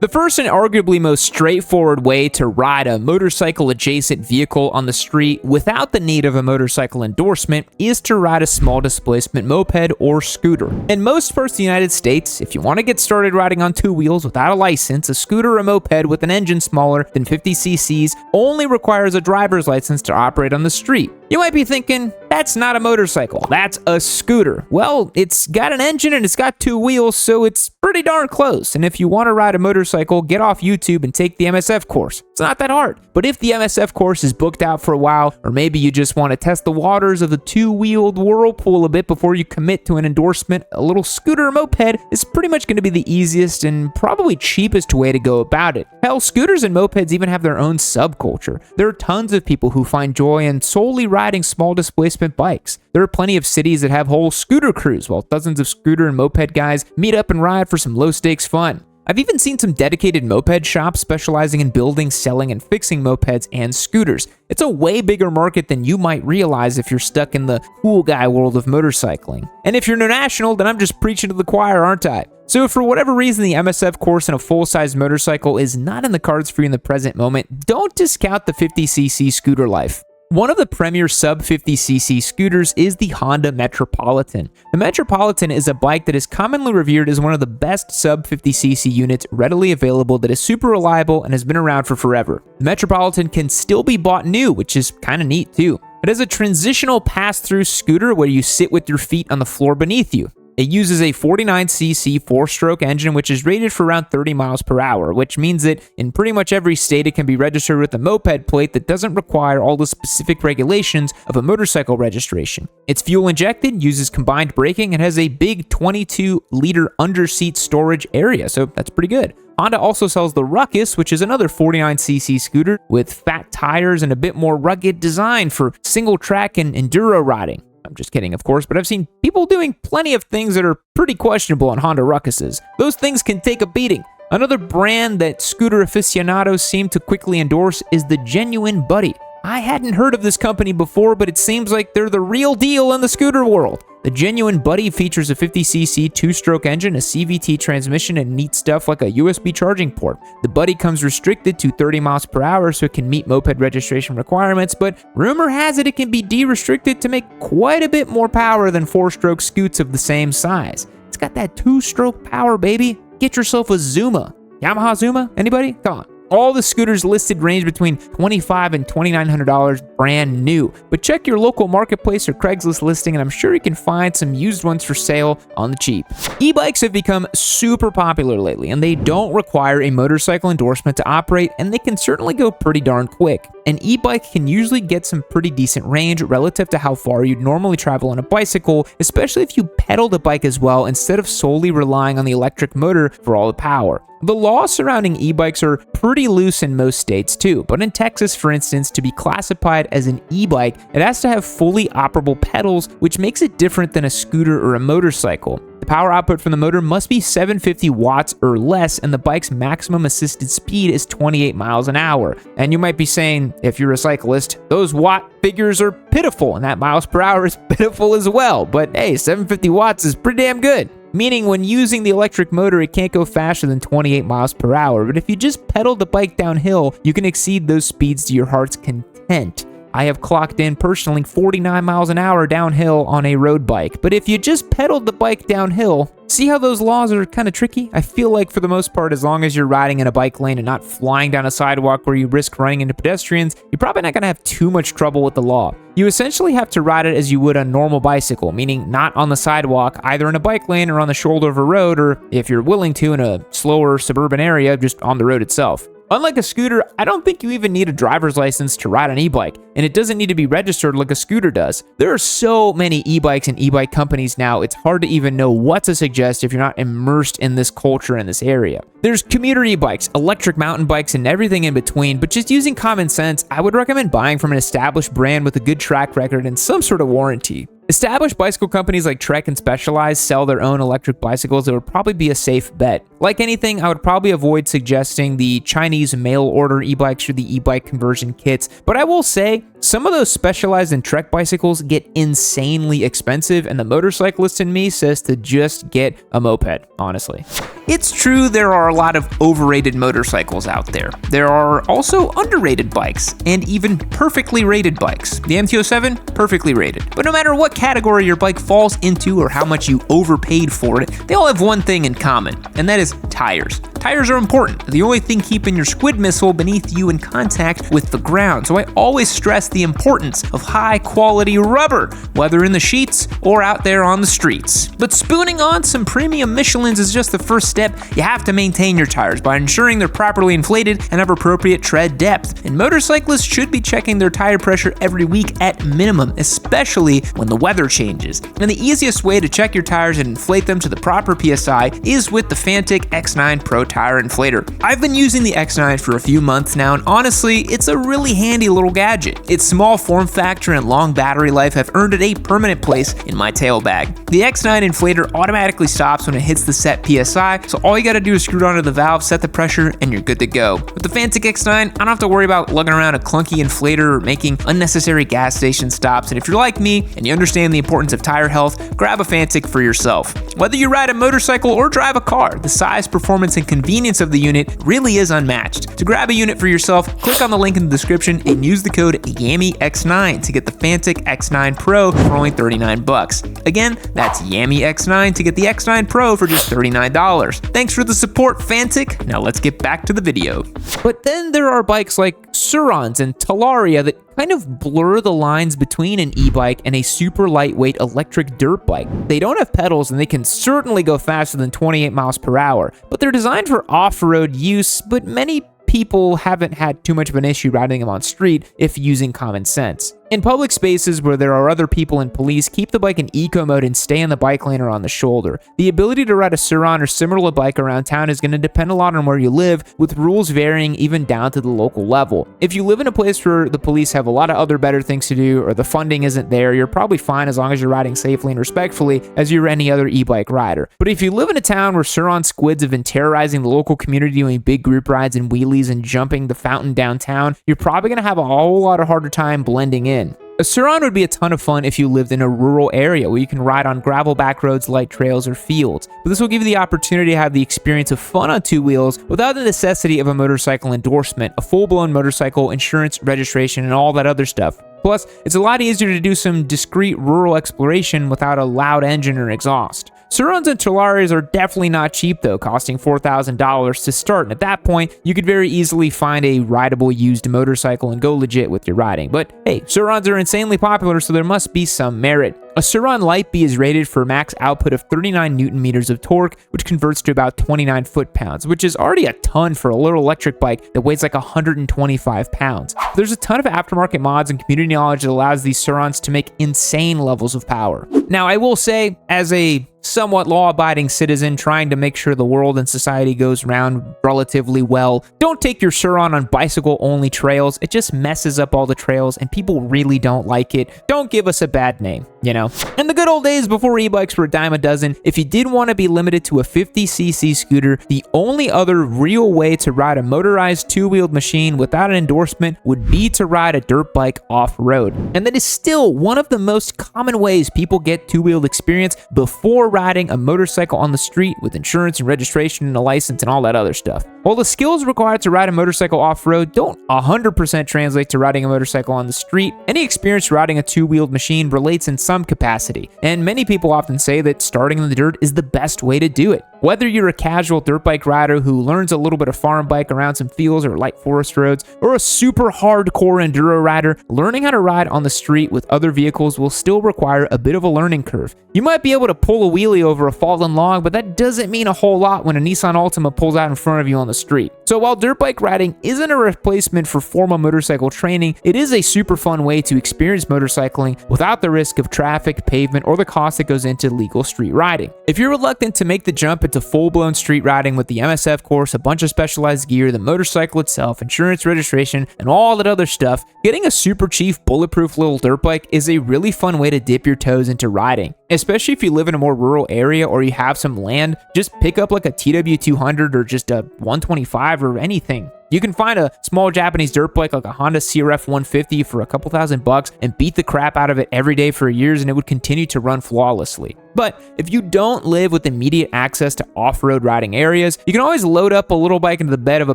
The first and arguably most straightforward way to ride a motorcycle-adjacent vehicle on the street without the need of a motorcycle endorsement is to ride a small displacement moped or scooter. In most parts of the United States, if you want to get started riding on two wheels without a license, a scooter or moped with an engine smaller than 50 cc's only requires a driver's license to operate on the street. You might be thinking, that's not a motorcycle, that's a scooter. Well, it's got an engine and it's got two wheels, so it's pretty darn close. And if you want to ride a motorcycle, get off YouTube and take the MSF course. It's not that hard. But if the MSF course is booked out for a while, or maybe you just want to test the waters of the two-wheeled whirlpool a bit before you commit to an endorsement, a little scooter or moped is pretty much going to be the easiest and probably cheapest way to go about it. Hell, scooters and mopeds even have their own subculture. There are tons of people who find joy in solely riding small displacement bikes. There are plenty of cities that have whole scooter crews, while dozens of scooter and moped guys meet up and ride for some low-stakes fun. I've even seen some dedicated moped shops specializing in building, selling, and fixing mopeds and scooters. It's a way bigger market than you might realize if you're stuck in the cool guy world of motorcycling. And if you're international, then I'm just preaching to the choir, aren't I? So if for whatever reason the MSF course in a full-size motorcycle is not in the cards for you in the present moment, don't discount the 50cc scooter life. One of the premier sub-50cc scooters is the Honda Metropolitan. The Metropolitan is a bike that is commonly revered as one of the best sub-50cc units readily available that is super reliable and has been around for forever. The Metropolitan can still be bought new, which is kind of neat too. It has a transitional pass-through scooter where you sit with your feet on the floor beneath you. It uses a 49cc four-stroke engine, which is rated for around 30 miles per hour, which means that in pretty much every state it can be registered with a moped plate that doesn't require all the specific regulations of a motorcycle registration. It's fuel-injected, uses combined braking, and has a big 22-liter under-seat storage area, so that's pretty good. Honda also sells the Ruckus, which is another 49cc scooter with fat tires and a bit more rugged design for single-track and enduro riding. I'm just kidding, of course, but I've seen people doing plenty of things that are pretty questionable on Honda Ruckuses. Those things can take a beating. Another brand that scooter aficionados seem to quickly endorse is the Genuine Buddy. I hadn't heard of this company before, but it seems like they're the real deal in the scooter world. The Genuine Buddy features a 50cc two-stroke engine, a CVT transmission, and neat stuff like a USB charging port. The Buddy comes restricted to 30 miles per hour so it can meet moped registration requirements, but rumor has it can be de-restricted to make quite a bit more power than four-stroke scoots of the same size. It's got that two-stroke power, baby. Get yourself a Zuma. Yamaha Zuma? Anybody? Come on. All the scooters listed range between $2,500 and $2,900 brand new, but check your local marketplace or Craigslist listing and I'm sure you can find some used ones for sale on the cheap. E-bikes have become super popular lately and they don't require a motorcycle endorsement to operate and they can certainly go pretty darn quick. An e-bike can usually get some pretty decent range relative to how far you'd normally travel on a bicycle, especially if you pedal the bike as well instead of solely relying on the electric motor for all the power. The laws surrounding e-bikes are pretty loose in most states too, but in Texas, for instance, to be classified as an e-bike, it has to have fully operable pedals, which makes it different than a scooter or a motorcycle. The power output from the motor must be 750 watts or less, and the bike's maximum assisted speed is 28 miles an hour. And you might be saying, if you're a cyclist, those watt figures are pitiful, and that miles per hour is pitiful as well. But hey, 750 watts is pretty damn good. Meaning when using the electric motor, it can't go faster than 28 miles per hour. But if you just pedal the bike downhill, you can exceed those speeds to your heart's content. I have clocked in personally 49 miles an hour downhill on a road bike. But if you just pedaled the bike downhill, see how those laws are kind of tricky? I feel like for the most part, as long as you're riding in a bike lane and not flying down a sidewalk where you risk running into pedestrians, you're probably not going to have too much trouble with the law. You essentially have to ride it as you would a normal bicycle, meaning not on the sidewalk, either in a bike lane or on the shoulder of a road, or if you're willing to in a slower suburban area, just on the road itself. Unlike a scooter, I don't think you even need a driver's license to ride an e-bike, and it doesn't need to be registered like a scooter does. There are so many e-bikes and e-bike companies now, it's hard to even know what to suggest if you're not immersed in this culture in this area. There's commuter e-bikes, electric mountain bikes, and everything in between, but just using common sense, I would recommend buying from an established brand with a good track record and some sort of warranty. Established bicycle companies like Trek and Specialized sell their own electric bicycles. It would probably be a safe bet. Like anything, I would probably avoid suggesting the Chinese mail order e-bikes or the e-bike conversion kits, but I will say some of those Specialized and Trek bicycles get insanely expensive, and the motorcyclist in me says to just get a moped, honestly. It's true there are a lot of overrated motorcycles out there. There are also underrated bikes, and even perfectly rated bikes. The MT-07, perfectly rated. But no matter what category your bike falls into or how much you overpaid for it, they all have one thing in common, and that is tires. Tires are important. The only thing keeping your squid missile beneath you in contact with the ground. So I always stress the importance of high quality rubber, whether in the sheets or out there on the streets. But spooning on some premium Michelins is just the first step. You have to maintain your tires by ensuring they're properly inflated and have appropriate tread depth. And motorcyclists should be checking their tire pressure every week at minimum, especially when the weather changes. And the easiest way to check your tires and inflate them to the proper PSI is with the Fantic X9 Pro Tire Inflator. I've been using the X9 for a few months now, and honestly, it's a really handy little gadget. Its small form factor and long battery life have earned it a permanent place in my tail bag. The X9 inflator automatically stops when it hits the set PSI, so all you gotta do is screw it onto the valve, set the pressure, and you're good to go. With the Fantic X9, I don't have to worry about lugging around a clunky inflator or making unnecessary gas station stops, and if you're like me and you understand the importance of tire health, grab a Fantic for yourself. Whether you ride a motorcycle or drive a car, the size, performance, and convenience of the unit really is unmatched. To grab a unit for yourself, click on the link in the description and use the code YAMMYX9 to get the Fantic X9 Pro for only $39. Again, that's YAMMYX9 to get the X9 Pro for just $39. Thanks for the support, Fantic. Now let's get back to the video. But then there are bikes like Surons and Talaria that kind of blur the lines between an e-bike and a super lightweight electric dirt bike. They don't have pedals and they can certainly go faster than 28 miles per hour, but they're designed for off-road use, but many people haven't had too much of an issue riding them on street if using common sense. In public spaces where there are other people and police, keep the bike in eco mode and stay in the bike lane or on the shoulder. The ability to ride a Suron or similar bike around town is going to depend a lot on where you live, with rules varying even down to the local level. If you live in a place where the police have a lot of other better things to do or the funding isn't there, you're probably fine as long as you're riding safely and respectfully as you're any other e-bike rider. But if you live in a town where Suron squids have been terrorizing the local community doing big group rides and wheelies and jumping the fountain downtown, you're probably going to have a whole lot of harder time blending in. A Suron would be a ton of fun if you lived in a rural area where you can ride on gravel back roads, light trails, or fields. But this will give you the opportunity to have the experience of fun on two wheels without the necessity of a motorcycle endorsement, a full-blown motorcycle, insurance, registration, and all that other stuff. Plus, it's a lot easier to do some discreet rural exploration without a loud engine or exhaust. Surons and Talarias are definitely not cheap though, costing $4,000 to start, and at that point, you could very easily find a rideable used motorcycle and go legit with your riding. But hey, Surons are insanely popular, so there must be some merit. A Suron Light B is rated for max output of 39 Newton meters of torque, which converts to about 29 foot-pounds, which is already a ton for a little electric bike that weighs like 125 pounds. There's a ton of aftermarket mods and community knowledge that allows these Surons to make insane levels of power. Now, I will say, as a somewhat law-abiding citizen trying to make sure the world and society goes round relatively well, don't take your Suron on bicycle-only trails. It just messes up all the trails, and people really don't like it. Don't give us a bad name, you know? In the good old days before e-bikes were a dime a dozen, if you did want to be limited to a 50cc scooter, the only other real way to ride a motorized two-wheeled machine without an endorsement would be to ride a dirt bike off-road. And that is still one of the most common ways people get two-wheeled experience before riding a motorcycle on the street with insurance and registration and a license and all that other stuff. While the skills required to ride a motorcycle off-road don't 100% translate to riding a motorcycle on the street, any experience riding a two-wheeled machine relates in some capacity, and many people often say that starting in the dirt is the best way to do it. Whether you're a casual dirt bike rider who learns a little bit of farm bike around some fields or light forest roads, or a super hardcore enduro rider, learning how to ride on the street with other vehicles will still require a bit of a learning curve. You might be able to pull a wheelie over a fallen log, but that doesn't mean a whole lot when a Nissan Altima pulls out in front of you on the street. So while dirt bike riding isn't a replacement for formal motorcycle training, it is a super fun way to experience motorcycling without the risk of traffic, pavement, or the cost that goes into legal street riding. If you're reluctant to make the jump into full-blown street riding with the MSF course, a bunch of specialized gear, the motorcycle itself, insurance, registration, and all that other stuff, getting a super cheap, bulletproof little dirt bike is a really fun way to dip your toes into riding. Especially if you live in a more rural area or you have some land, just pick up like a TW200 or just a 125 or anything. You can find a small Japanese dirt bike like a Honda CRF 150 for a couple $1,000 and beat the crap out of it every day for years, and it would continue to run flawlessly. But if you don't live with immediate access to off-road riding areas, you can always load up a little bike into the bed of a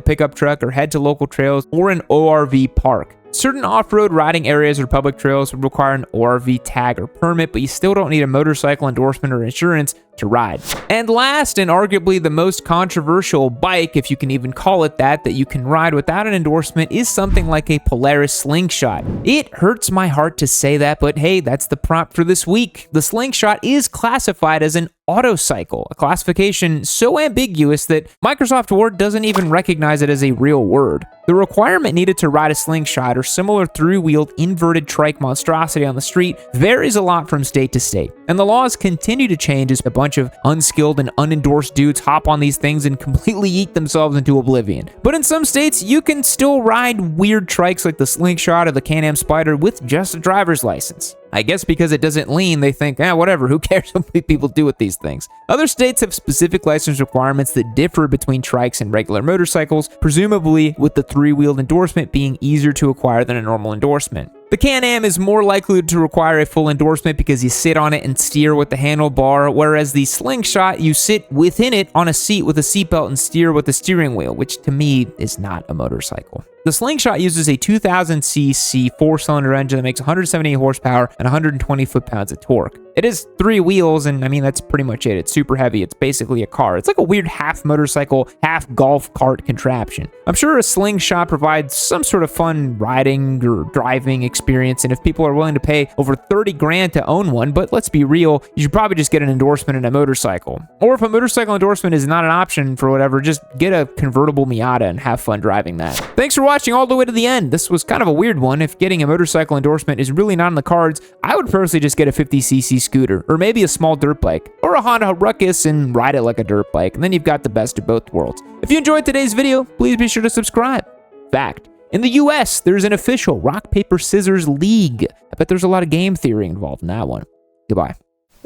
pickup truck or head to local trails or an ORV park. Certain off-road riding areas or public trails would require an ORV tag or permit, but you still don't need a motorcycle endorsement or insurance to ride. And last, and arguably the most controversial bike, if you can even call it that you can ride without an endorsement is something like a Polaris Slingshot. It hurts my heart to say that, but hey, that's the prompt for this week. The Slingshot is classified as an Autocycle, a classification so ambiguous that Microsoft Word doesn't even recognize it as a real word. The requirement needed to ride a Slingshot or similar three-wheeled inverted trike monstrosity on the street varies a lot from state to state, and the laws continue to change as a bunch of unskilled and unendorsed dudes hop on these things and completely eat themselves into oblivion. But in some states, you can still ride weird trikes like the Slingshot or the Can-Am Spider with just a driver's license. I guess because it doesn't lean, they think, whatever, who cares what people do with these things. Other states have specific license requirements that differ between trikes and regular motorcycles, presumably with the three-wheeled endorsement being easier to acquire than a normal endorsement. The Can-Am is more likely to require a full endorsement because you sit on it and steer with the handlebar, whereas the Slingshot, you sit within it on a seat with a seatbelt and steer with the steering wheel, which to me is not a motorcycle. The Slingshot uses a 2000cc four-cylinder engine that makes 178 horsepower and 120 foot-pounds of torque. It has three wheels, and that's pretty much it. It's super heavy. It's basically a car. It's like a weird half motorcycle, half golf cart contraption. I'm sure a Slingshot provides some sort of fun riding or driving experience, and if people are willing to pay over 30 grand to own one, but let's be real, you should probably just get an endorsement in a motorcycle. Or if a motorcycle endorsement is not an option for whatever, just get a convertible Miata and have fun driving that. Thanks for watching all the way to the end. This was kind of a weird one. If getting a motorcycle endorsement is really not in the cards, I would personally just get a 50cc scooter, or maybe a small dirt bike, or a Honda Ruckus and ride it like a dirt bike, and then you've got the best of both worlds. If you enjoyed today's video, please be sure to subscribe. Fact, in the US, there's an official rock, paper, scissors league. I bet there's a lot of game theory involved in that one. Goodbye.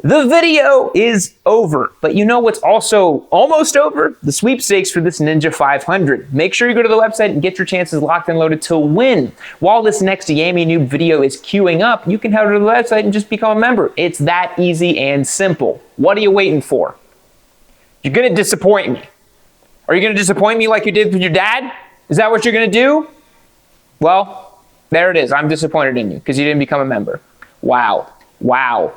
The video is over, but you know what's also almost over? The sweepstakes for this Ninja 500. Make sure you go to the website and get your chances locked and loaded to win. While this next Yami Noob video is queuing up, you can head over to the website and just become a member. It's that easy and simple. What are you waiting for? You're gonna disappoint me. Are you gonna disappoint me like you did with your dad? Is that what you're gonna do? Well, there it is. I'm disappointed in you because you didn't become a member. Wow. Wow.